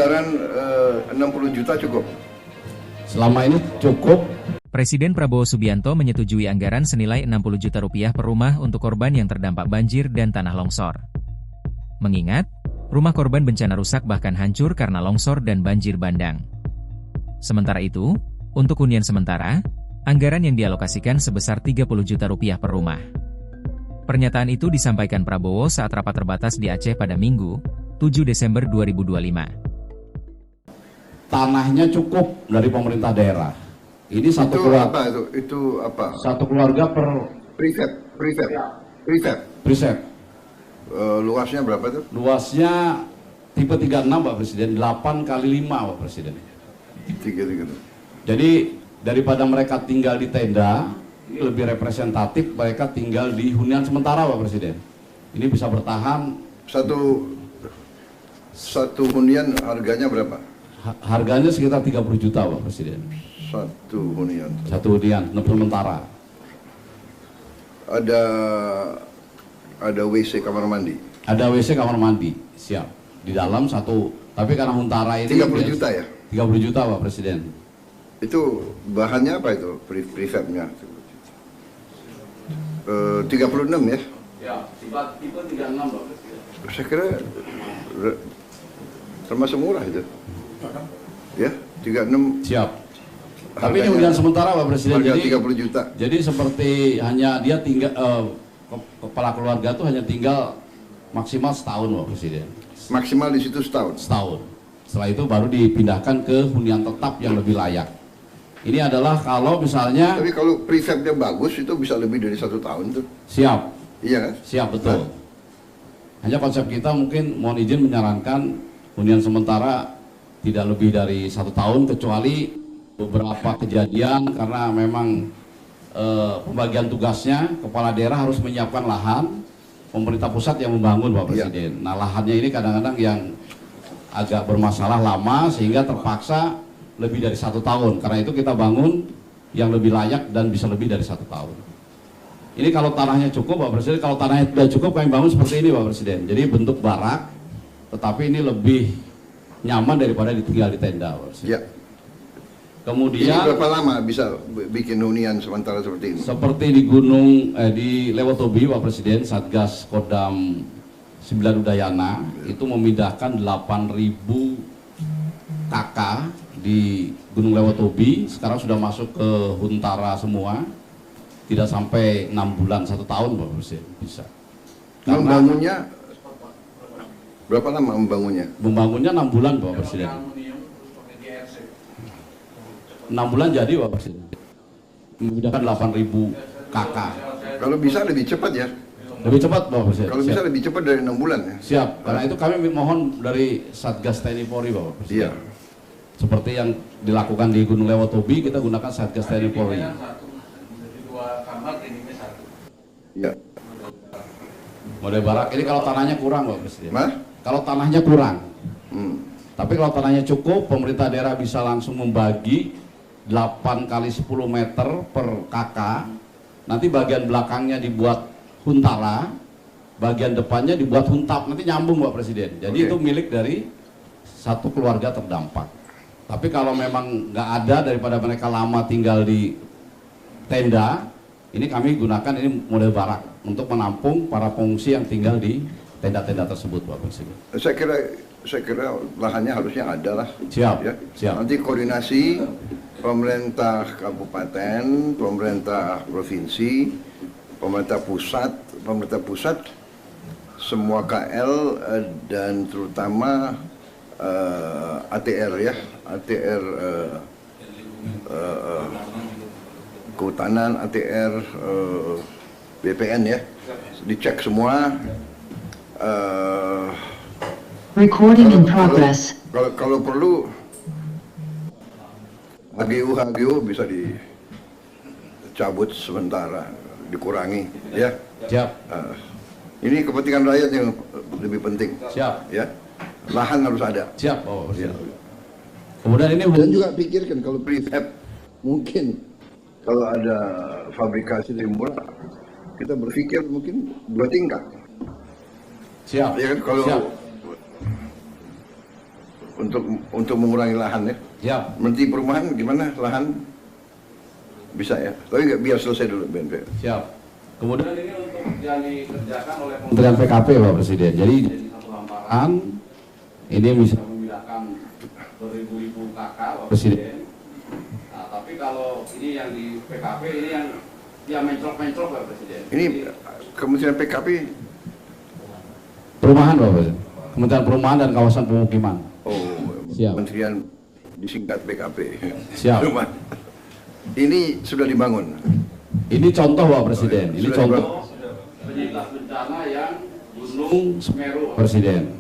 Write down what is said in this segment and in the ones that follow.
anggaran 60 juta cukup? Selama ini cukup. Presiden Prabowo Subianto menyetujui anggaran senilai 60 juta rupiah per rumah untuk korban yang terdampak banjir dan tanah longsor. Mengingat, rumah korban bencana rusak bahkan hancur karena longsor dan banjir bandang. Sementara itu, untuk hunian sementara, anggaran yang dialokasikan sebesar 30 juta rupiah per rumah. Pernyataan itu disampaikan Prabowo saat rapat terbatas di Aceh pada Minggu, 7 Desember 2025. Tanahnya cukup dari pemerintah daerah. Ini satu keluarga. Itu apa? Satu keluarga per prefab. Luasnya berapa tuh? Luasnya tipe 36 Pak Presiden, 8 kali 5 Pak Presiden. 3. Jadi daripada mereka tinggal di tenda, ini lebih representatif mereka tinggal di hunian sementara Pak Presiden. Ini bisa bertahan. Satu hunian harganya berapa? Harganya sekitar 30 juta Pak Presiden. Satu hunian sementara. Ada WC kamar mandi. Ada WC kamar mandi, siap. Di dalam satu, tapi karena Huntara ini 30 juta ya? 30 juta Pak Presiden. Itu bahannya apa itu? Prefabnya? 36 ya? Ya, tipe 36 Pak Presiden. Saya kira termasuk murah itu. Ya, 36. Siap. Tapi ini hunian sementara Pak Presiden. Harga Jadi 30 juta. Jadi seperti hanya dia tinggal kepala keluarga tuh hanya tinggal maksimal setahun Pak Presiden. Maksimal di situ setahun. Setelah itu baru dipindahkan ke hunian tetap yang lebih layak. Ini adalah kalau misalnya. Tapi kalau prefabnya bagus itu bisa lebih dari 1 tahun tuh. Siap. Iya kan? Siap, betul. Hanya konsep kita mungkin mohon izin menyarankan hunian sementara tidak lebih dari 1 tahun, kecuali beberapa kejadian karena memang pembagian tugasnya kepala daerah harus menyiapkan lahan, pemerintah pusat yang membangun Pak Presiden. Nah lahannya ini kadang-kadang yang agak bermasalah lama sehingga terpaksa lebih dari 1 tahun. Karena itu kita bangun yang lebih layak dan bisa lebih dari 1 tahun. Ini kalau tanahnya cukup Pak Presiden, kalau tanahnya tidak cukup kami bangun seperti ini Pak Presiden. Jadi bentuk barak, tetapi ini lebih nyaman daripada ditinggal di tenda Pak Presiden. Ya. Kemudian ini berapa lama bisa bikin hunian sementara seperti ini? Seperti di di Lewotobi Pak Presiden, Satgas Kodam 9 Udayana itu memindahkan 8.000 KK di Gunung Lewotobi. Sekarang sudah masuk ke Huntara semua. Tidak sampai 6 bulan, 1 tahun Pak Presiden bisa. Membangunnya berapa lama membangunnya? Membangunnya 6 bulan Pak Presiden. 6 bulan jadi Pak Presiden. Memindahkan 8.000 KK. Kalau bisa lebih cepat ya? Lebih cepat Pak Presiden. Kalau bisa lebih cepat dari 6 bulan ya? Siap, karena itu kami mohon dari Satgas TNI Polri Pak Presiden. Iya. Seperti yang dilakukan di Gunung Lewotobi, kita gunakan Satgas TNI Polri. Iya. Model barak ini kalau tanahnya kurang Pak Presiden. Kalau tanahnya kurang. Tapi kalau tanahnya cukup, pemerintah daerah bisa langsung membagi 8 kali 10 meter per KK. Nanti bagian belakangnya dibuat huntara, bagian depannya dibuat huntap. Nanti nyambung Pak Presiden. Jadi itu milik dari satu keluarga terdampak. Tapi kalau memang nggak ada, daripada mereka lama tinggal di tenda, ini kami gunakan ini model barak untuk menampung para pengungsi yang tinggal di tenda-tenda tersebut Pak Presiden. Saya kira lahannya harusnya ada lah. Siap, ya. siap. Nanti koordinasi pemerintah kabupaten, pemerintah provinsi, pemerintah pusat, semua KL dan terutama ATR ya, ATR kehutanan, ATR BPN ya, dicek semua. Recording in progress. Kalau perlu HGU bisa dicabut sementara, dikurangi ya. Siap. Ini kepentingan rakyat yang lebih penting. Siap. Ya. Lahan harus ada. Siap. Oh, ya. Kemudian ini dan juga pikirkan kalau prefab mungkin kalau ada fabrikasi lebih murah, kita berpikir mungkin 2 tingkat. Siap. Ya kan kalau siap. untuk mengurangi lahan ya. Siap. Menteri Perumahan gimana lahan? Bisa ya. Tapi nggak, biar selesai dulu BNP. Siap. Kemudian ini untuk yang dikerjakan oleh Kementerian PKP Pak Presiden. Jadi satu hamparan ini bisa memindahkan beribu-ribu KK Pak Presiden. Nah, tapi kalau ini yang di PKP ini yang mencrok-mencrok Pak Presiden. Ini Kementerian PKP. Perumahan Pak Presiden. Kementerian Perumahan dan Kawasan Pemukiman. Oh, Siap. Kementerian disingkat PKP. Siap. Rumah. Ini sudah dibangun. Ini contoh Pak Presiden. Ini Sudah contoh dibangun. bencana yang Gunung Semeru Pak Presiden.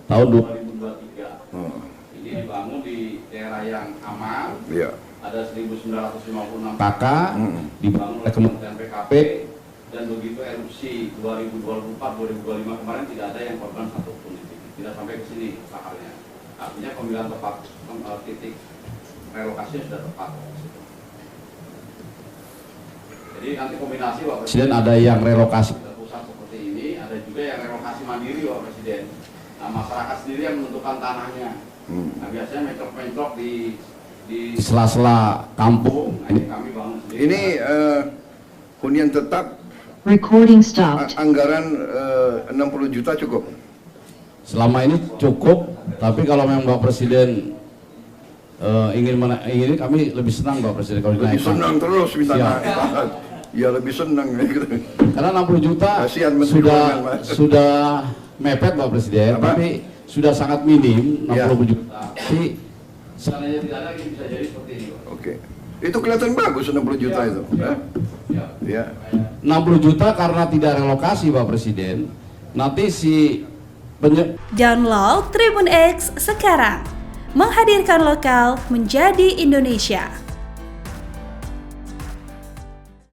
Tahun 2023. Oh, Ini dibangun di daerah yang aman. iya. Ada 1956 KK dibangun oleh Kementerian PKP, dan begitu erupsi 2024-2025 kemarin tidak ada yang korban satupun, tidak sampai ke sini sakalnya. Artinya pemilihan tepat titik relokasi sudah tepat. Jadi nanti kombinasi Pak Presiden, ada yang relokasi pusat seperti ini, ada juga yang relokasi mandiri Pak Presiden. Nah, masyarakat sendiri yang menentukan tanahnya. Nah, biasanya mencok-mencok di sela-sela kampung. Nah, ini kami bangun sendiri. Ini hunian tetap. Recording stopped. Anggaran 60 juta cukup. Selama ini cukup, tapi kalau memang Bapak Presiden ingin kami lebih senang Bapak Presiden kalau Lebih dinaikkan. senang terus minta Siap. naik. Ya lebih senang gitu. Karena 60 juta Kasihan Menteri Keuangan, Mas. sudah mepet Bapak Presiden, Apa? tapi sudah sangat minim 60 Ya. juta. Tapi seandainya tidak ada, ini bisa jadi seperti ini Pak. Oke. Itu kelihatan bagus 60 juta itu. Siap. Siap. Ya. 60 juta karena tidak relokasi Bapak Presiden. Nanti si Download Tribun X sekarang. Menghadirkan lokal menjadi Indonesia.